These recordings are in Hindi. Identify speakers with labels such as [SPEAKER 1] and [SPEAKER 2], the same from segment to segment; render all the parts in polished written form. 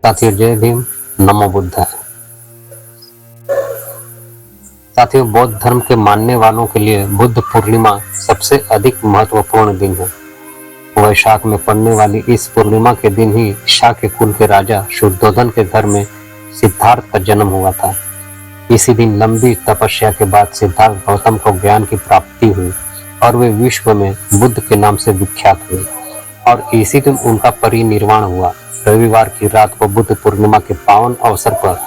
[SPEAKER 1] साथियों, जय भीम, नमो बुद्धाय। साथियों, बौद्ध धर्म के मानने वालों के लिए बुद्ध पूर्णिमा सबसे अधिक महत्वपूर्ण दिन है। वैशाख में पड़ने वाली इस पूर्णिमा के दिन ही शाक्य कुल के राजा शुद्धोधन के घर में सिद्धार्थ का जन्म हुआ था। इसी दिन लंबी तपस्या के बाद सिद्धार्थ गौतम को ज्ञान की प्राप्ति हुई और वे विश्व में बुद्ध के नाम से विख्यात हुए और इसी दिन उनका परिनिर्वाण हुआ। रविवार की रात को बुद्ध पूर्णिमा के पावन अवसर पर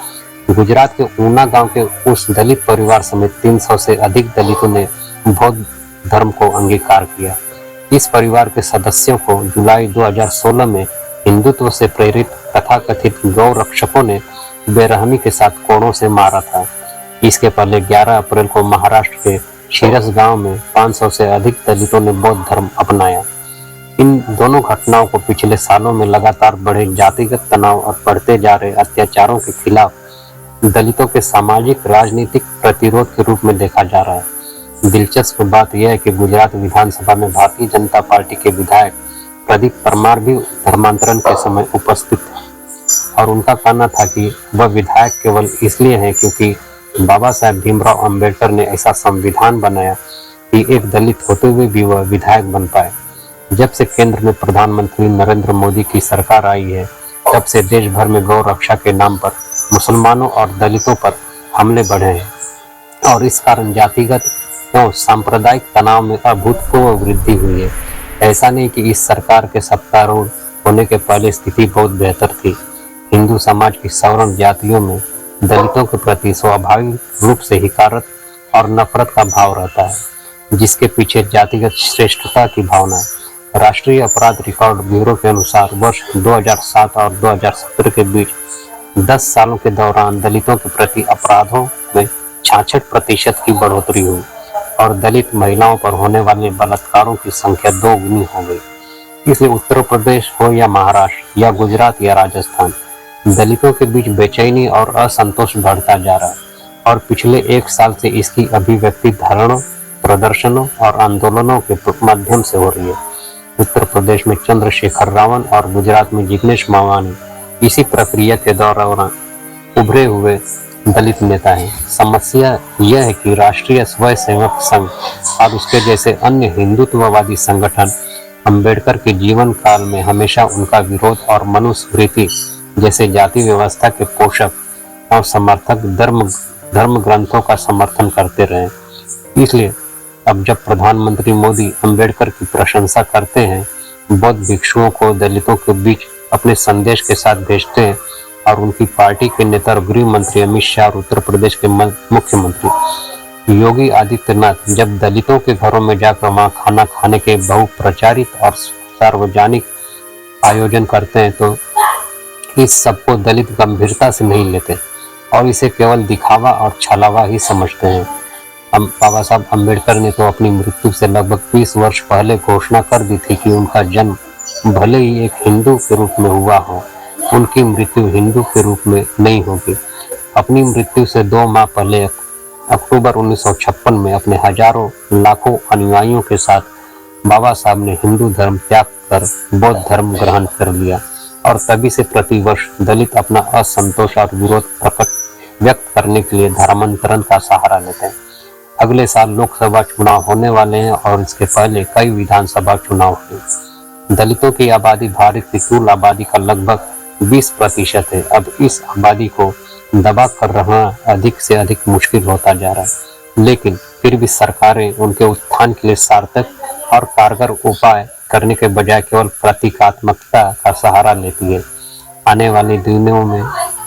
[SPEAKER 1] गुजरात के ऊना गांव के उस दलित परिवार समेत 300 से अधिक दलितों ने बौद्ध धर्म को अंगीकार किया। इस परिवार के सदस्यों को जुलाई 2016 में हिंदुत्व से प्रेरित तथाकथित गौ रक्षकों ने बेरहमी के साथ कोड़ों से मारा था। इसके पहले 11 अप्रैल को महाराष्ट्र के शिरस गांव में 500 से अधिक दलितों ने बौद्ध धर्म अपनाया। इन दोनों घटनाओं को पिछले सालों में लगातार बढ़े जातिगत तनाव और बढ़ते जा रहे अत्याचारों के खिलाफ दलितों के सामाजिक राजनीतिक प्रतिरोध के रूप में देखा जा रहा है। दिलचस्प बात यह है कि गुजरात विधानसभा में भारतीय जनता पार्टी के विधायक प्रदीप परमार भी धर्मांतरण के समय उपस्थित थे और उनका कहना था कि वह विधायक केवल इसलिए हैं क्योंकि बाबा साहेब भीमराव अंबेडकर ने ऐसा संविधान बनाया कि एक दलित होते हुए भी वह विधायक बन पाए। जब से केंद्र में प्रधानमंत्री नरेंद्र मोदी की सरकार आई है, तब से देश भर में गौ रक्षा के नाम पर मुसलमानों और दलितों पर हमले बढ़े हैं और इस कारण जातिगत एवं सांप्रदायिक तनाव में अभूतपूर्व वृद्धि हुई है। ऐसा नहीं कि इस सरकार के सत्तारूढ़ होने के पहले स्थिति बहुत बेहतर थी। हिंदू समाज की सवर्ण जातियों में दलितों के प्रति स्वाभाविक रूप से हिकारत और नफरत का भाव रहता है, जिसके पीछे जातिगत श्रेष्ठता की भावना है। राष्ट्रीय अपराध रिकॉर्ड ब्यूरो के अनुसार वर्ष 2007 और 2017 के बीच 10 सालों के दौरान दलितों के प्रति अपराधों में 66% की बढ़ोतरी हुई और दलित महिलाओं पर होने वाले बलात्कारों की संख्या 2 गुनी हो गई। इसलिए उत्तर प्रदेश हो या महाराष्ट्र या गुजरात या राजस्थान, दलितों के बीच बेचैनी और असंतोष बढ़ता जा रहा है और पिछले 1 साल से इसकी अभिव्यक्ति धरणों, प्रदर्शनों और आंदोलनों के माध्यम से हो रही है। उत्तर प्रदेश में चंद्रशेखर रावण और गुजरात में जिग्नेश मेवानी इसी प्रक्रिया के दौरान उभरे हुए दलित नेता हैं। समस्या यह है कि राष्ट्रीय स्वयंसेवक संघ और उसके जैसे अन्य हिंदुत्ववादी संगठन अंबेडकर के जीवन काल में हमेशा उनका विरोध और मनुस्मृति जैसे जाति व्यवस्था के पोषक और समर्थक धर्म ग्रंथों का समर्थन करते रहे। इसलिए अब जब प्रधानमंत्री मोदी अंबेडकर की प्रशंसा करते हैं, बौद्ध भिक्षुओं को दलितों के बीच अपने संदेश के साथ भेजते हैं और उनकी पार्टी के नेता गृह मंत्री अमित शाह और उत्तर प्रदेश के मुख्यमंत्री योगी आदित्यनाथ जब दलितों के घरों में जाकर वहां खाना खाने के बहुप्रचारित और सार्वजनिक आयोजन करते हैं, तो इस सबको दलित गंभीरता से नहीं लेते और इसे केवल दिखावा और छलावा ही समझते हैं। बाबा साहब अम्बेडकर ने तो अपनी मृत्यु से लगभग 20 वर्ष पहले घोषणा कर दी थी कि उनका जन्म भले ही एक हिंदू के रूप में हुआ हो, उनकी मृत्यु हिंदू के रूप में नहीं होगी। अपनी मृत्यु से 2 माह पहले अक्टूबर 1956 में अपने हजारों लाखों अनुयायियों के साथ बाबा साहब ने हिंदू धर्म त्याग कर बौद्ध धर्म ग्रहण कर लिया और तभी से प्रतिवर्ष दलित अपना असंतोष और विरोध व्यक्त करने के लिए धर्मांतरण का सहारा लेते हैं। अगले साल लोकसभा चुनाव होने वाले हैं और इसके पहले कई विधानसभा चुनाव हुए। दलितों की आबादी भारत की कुल आबादी का लगभग 20% है। अब इस आबादी को दबा कर रहना अधिक से अधिक मुश्किल होता जा रहा है, लेकिन फिर भी सरकारें उनके उत्थान के लिए सार्थक और कारगर उपाय करने के बजाय केवल प्रतीकात्मकता का सहारा लेती है। आने वाले दिनों में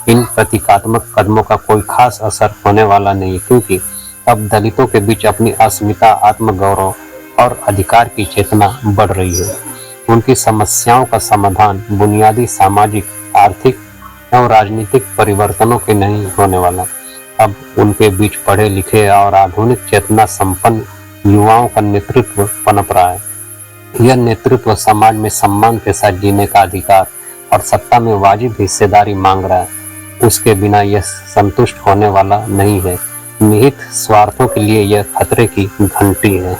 [SPEAKER 1] इन प्रतीकात्मक कदमों का कोई खास असर होने वाला नहीं, क्योंकि अब दलितों के बीच अपनी अस्मिता, आत्मगौरव और अधिकार की चेतना बढ़ रही है। उनकी समस्याओं का समाधान बुनियादी सामाजिक, आर्थिक एवं राजनीतिक परिवर्तनों के नहीं होने वाला। अब उनके बीच पढ़े लिखे और आधुनिक चेतना संपन्न युवाओं का नेतृत्व पनप रहा है। यह नेतृत्व समाज में सम्मान के साथ जीने का अधिकार और सत्ता में वाजिब हिस्सेदारी मांग रहा है। उसके बिना यह संतुष्ट होने वाला नहीं है। निहित स्वार्थों के लिए यह खतरे की घंटी है।